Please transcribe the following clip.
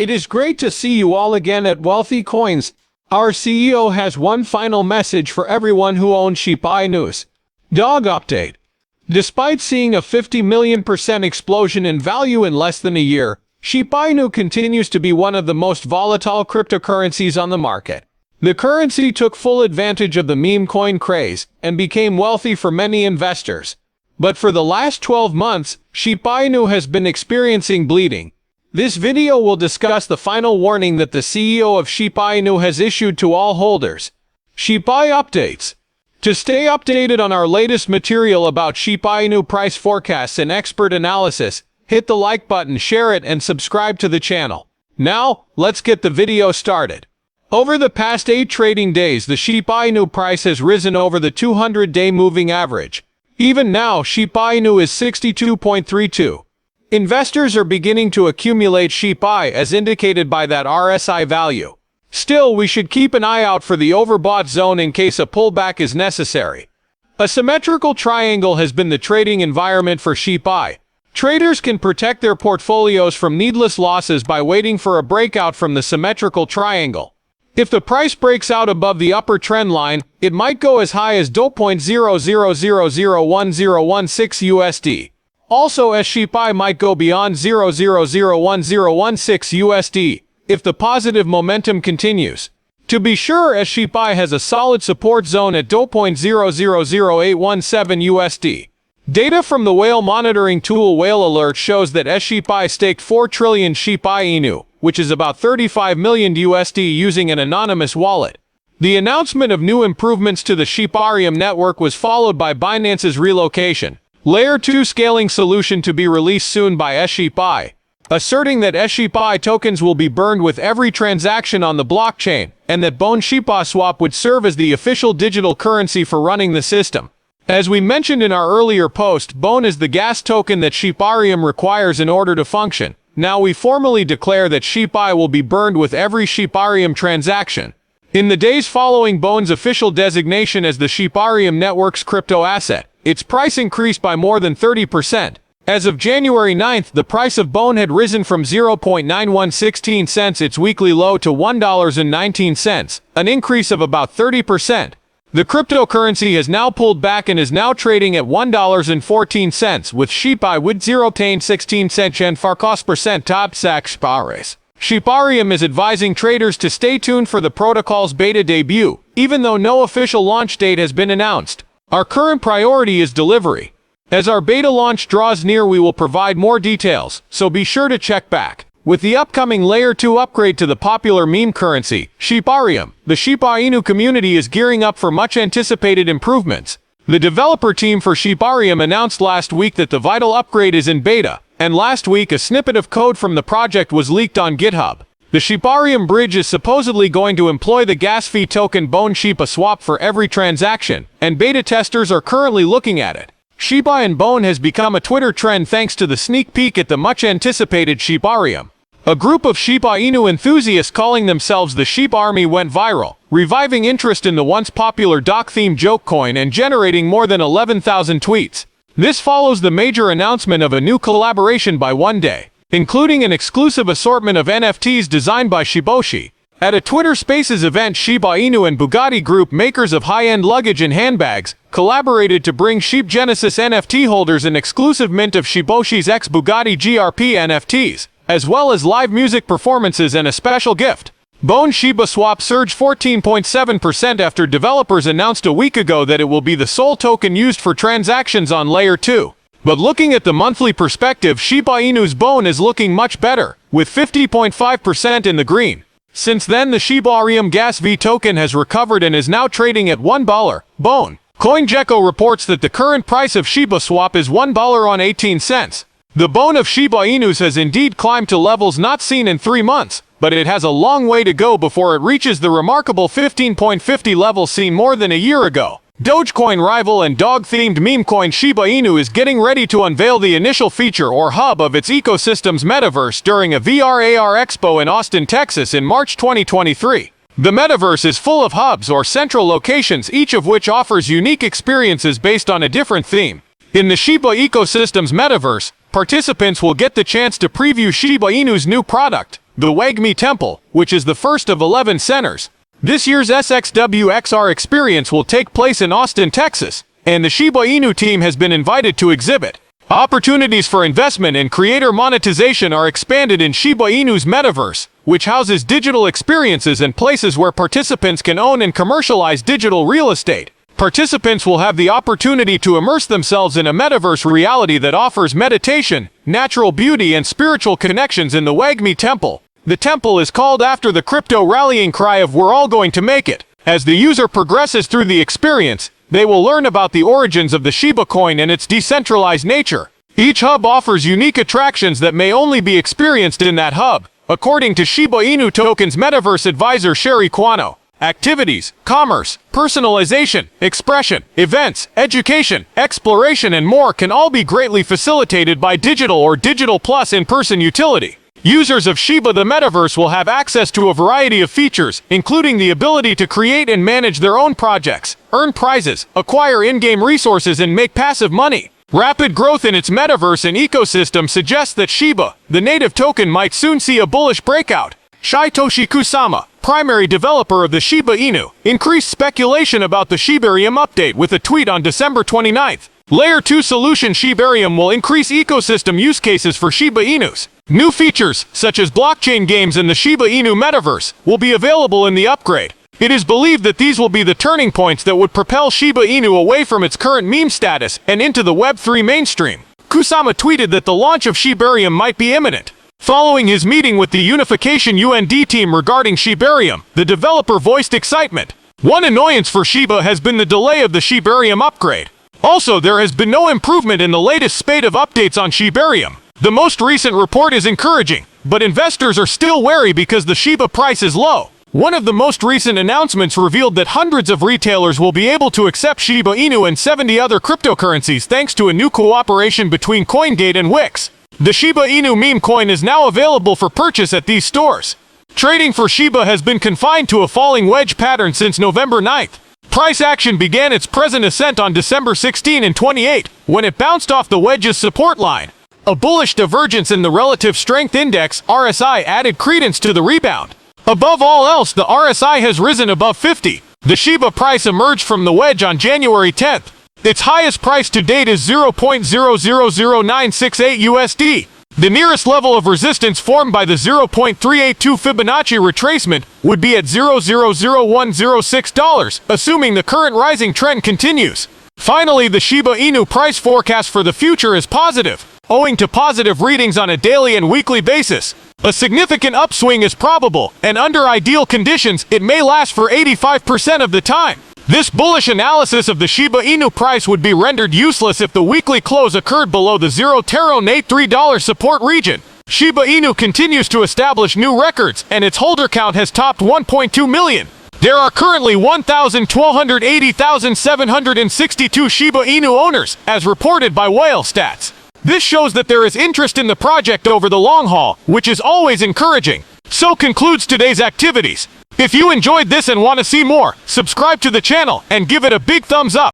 It is great to see you all again at Wealthy Coins. Our CEO has one final message for everyone who owns Shiba Inu's dog update. Despite seeing a 50 million% explosion in value in less than a year, Shiba Inu continues to be one of the most volatile cryptocurrencies on the market. The currency took full advantage of the meme coin craze and became wealthy for many investors. But for the last 12 months, Shiba Inu has been experiencing bleeding. This video will discuss the final warning that the CEO of Shiba Inu has issued to all holders. Shiba updates. To stay updated on our latest material about Shiba Inu price forecasts and expert analysis, hit the like button, share it, and subscribe to the channel. Now, let's get the video started. Over the past 8 trading days, the Shiba Inu price has risen over the 200-day moving average. Even now, Shiba Inu is 62.32. Investors are beginning to accumulate Shiba as indicated by that RSI value. Still, we should keep an eye out for the overbought zone in case a pullback is necessary. A symmetrical triangle has been the trading environment for Shiba. Traders can protect their portfolios from needless losses by waiting for a breakout from the symmetrical triangle. If the price breaks out above the upper trend line, it might go as high as $0.00001016 USD. Also, Shiba might go beyond $0.001016 USD if the positive momentum continues. To be sure, Shiba has a solid support zone at $0.000817 USD. Data from the whale monitoring tool Whale Alert shows that Shiba staked 4 trillion Shiba Inu, which is about 35 million USD, using an anonymous wallet. The announcement of new improvements to the Shibarium network was followed by Binance's relocation. Layer 2 scaling solution to be released soon by Shiba, asserting that Shiba tokens will be burned with every transaction on the blockchain, and that Bone Shiba Swap would serve as the official digital currency for running the system. As we mentioned in our earlier post, Bone is the gas token that Shibarium requires in order to function. Now we formally declare that Shiba will be burned with every Shibarium transaction. In the days following Bone's official designation as the Shibarium network's crypto asset, its price increased by more than 30%. As of January 9th, the price of Bone had risen from 0.9116 cents, its weekly low, to $1.19, an increase of about 30%. The cryptocurrency has now pulled back and is now trading at $1.14, with Shiba with 0.16 cents and 4% top sax Shibares. Shibarium is advising traders to stay tuned for the protocol's beta debut, even though no official launch date has been announced. Our current priority is delivery. As our beta launch draws near, we will provide more details, so be sure to check back. With the upcoming Layer 2 upgrade to the popular meme currency, Shibarium, the Shiba Inu community is gearing up for much anticipated improvements. The developer team for Shibarium announced last week that the vital upgrade is in beta, and last week a snippet of code from the project was leaked on GitHub. The Shibarium bridge is supposedly going to employ the gas fee token Bone Shiba Swap for every transaction, and beta testers are currently looking at it. Shiba and Bone has become a Twitter trend thanks to the sneak peek at the much-anticipated Shibarium. A group of Shiba Inu enthusiasts calling themselves the Sheep Army went viral, reviving interest in the once popular doc-themed joke coin and generating more than 11,000 tweets. This follows the major announcement of a new collaboration by One Day, including an exclusive assortment of NFTs designed by Shiboshi. At a Twitter Spaces event, Shiba Inu and Bugatti Group, makers of high-end luggage and handbags, collaborated to bring Sheep Genesis NFT holders an exclusive mint of Shiboshi's X Bugatti GRP NFTs, as well as live music performances and a special gift. Bone Shiba Swap surged 14.7% after developers announced a week ago that it will be the sole token used for transactions on Layer 2. But looking at the monthly perspective, Shiba Inu's Bone is looking much better, with 50.5% in the green. Since then, the Shibarium Gas V token has recovered and is now trading at $1. Bone. CoinGecko reports that the current price of Shiba Swap is $1.18. The Bone of Shiba Inus has indeed climbed to levels not seen in 3 months, but it has a long way to go before it reaches the remarkable 15.50 level seen more than a year ago. Dogecoin rival and dog-themed meme coin Shiba Inu is getting ready to unveil the initial feature or hub of its ecosystem's metaverse during a VR/AR Expo in Austin, Texas in March 2023. The metaverse is full of hubs or central locations, each of which offers unique experiences based on a different theme. In the Shiba ecosystem's metaverse, participants will get the chance to preview Shiba Inu's new product, the Wagmi Temple, which is the first of 11 centers. This year's SXWXR experience will take place in Austin, Texas, and the Shiba Inu team has been invited to exhibit. Opportunities for investment and creator monetization are expanded in Shiba Inu's metaverse, which houses digital experiences and places where participants can own and commercialize digital real estate. Participants will have the opportunity to immerse themselves in a metaverse reality that offers meditation, natural beauty, and spiritual connections in the Wagmi Temple. The temple is called after the crypto rallying cry of "We're all going to make it." As the user progresses through the experience, they will learn about the origins of the Shiba coin and its decentralized nature. Each hub offers unique attractions that may only be experienced in that hub, according to Shiba Inu Token's metaverse advisor Sherry Quano. Activities, commerce, personalization, expression, events, education, exploration, and more can all be greatly facilitated by digital or digital plus in-person utility. Users of Shiba the Metaverse will have access to a variety of features, including the ability to create and manage their own projects, earn prizes, acquire in-game resources, and make passive money. Rapid growth in its metaverse and ecosystem suggests that Shiba, the native token, might soon see a bullish breakout. Satoshi Kusama, primary developer of the Shiba Inu, increased speculation about the Shibarium update with a tweet on December 29th. Layer 2 solution Shibarium will increase ecosystem use cases for Shiba Inus. New features, such as blockchain games and the Shiba Inu metaverse, will be available in the upgrade. It is believed that these will be the turning points that would propel Shiba Inu away from its current meme status and into the Web3 mainstream. Kusama tweeted that the launch of Shibarium might be imminent. Following his meeting with the Unification UND team regarding Shibarium, the developer voiced excitement. One annoyance for Shiba has been the delay of the Shibarium upgrade. Also, there has been no improvement in the latest spate of updates on Shibarium. The most recent report is encouraging, but investors are still wary because the Shiba price is low. One of the most recent announcements revealed that hundreds of retailers will be able to accept Shiba Inu and 70 other cryptocurrencies thanks to a new cooperation between CoinGate and Wix. The Shiba Inu meme coin is now available for purchase at these stores. Trading for Shiba has been confined to a falling wedge pattern since November 9th. Price action began its present ascent on December 16 and 28, when it bounced off the wedge's support line. A bullish divergence in the Relative Strength Index, RSI, added credence to the rebound. Above all else, the RSI has risen above 50. The Shiba price emerged from the wedge on January 10th. Its highest price to date is 0.000968 USD. The nearest level of resistance formed by the 0.382 Fibonacci retracement would be at $0.000106, assuming the current rising trend continues. Finally, the Shiba Inu price forecast for the future is positive, owing to positive readings on a daily and weekly basis. A significant upswing is probable, and under ideal conditions, it may last for 85% of the time. This bullish analysis of the Shiba Inu price would be rendered useless if the weekly close occurred below the $0.83 support region. Shiba Inu continues to establish new records, and its holder count has topped 1.2 million. There are currently 1,280,762 Shiba Inu owners, as reported by Whale Stats. This shows that there is interest in the project over the long haul, which is always encouraging. So concludes today's activities. If you enjoyed this and want to see more, subscribe to the channel and give it a big thumbs up.